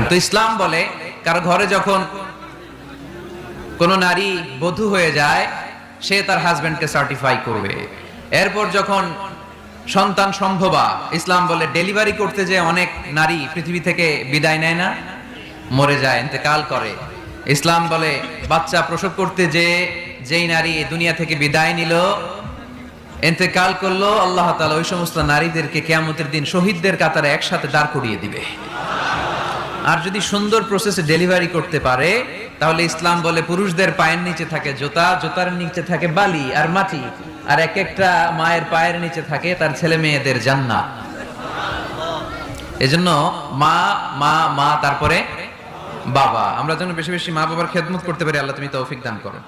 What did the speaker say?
তো ইসলাম বলে কারো ঘরে যখন কোন নারী বধূ হয়ে যায় সে তার হাজবেন্ডকে সার্টিফাই করবে। এরপর যখন সন্তান সম্ভবা, ইসলাম বলে ডেলিভারি করতে যে অনেক নারী পৃথিবী থেকে বিদায় নেয় না, মরে যায়, ইন্তেকাল করে। ইসলাম বলে বাচ্চা প্রসব করতে যেই নারী দুনিয়া থেকে বিদায় নিল, ইন্তেকাল করলো, আল্লাহ তাআলা ওই সমস্ত নারীদেরকে কিয়ামতের দিন শহীদদের কাতারে একসাথে দাঁড় করিয়ে দিবে। আর যদি সুন্দর প্রসেসে ডেলিভারি করতে পারে তাহলে ইসলাম বলে পুরুষদের পায়ের নিচে থাকে জুতা, জুতার নিচে থাকে বালি আর মাটি, আর এক একটা মায়ের পায়ের নিচে থাকে তার ছেলে মেয়েদের জান্নাত। এজন্য মা মা মা তারপরে বাবা, আমরা যেন বেশি বেশি মা বাবার খেদমত করতে পারি। আল্লাহ তুমি তৌফিক দান করো।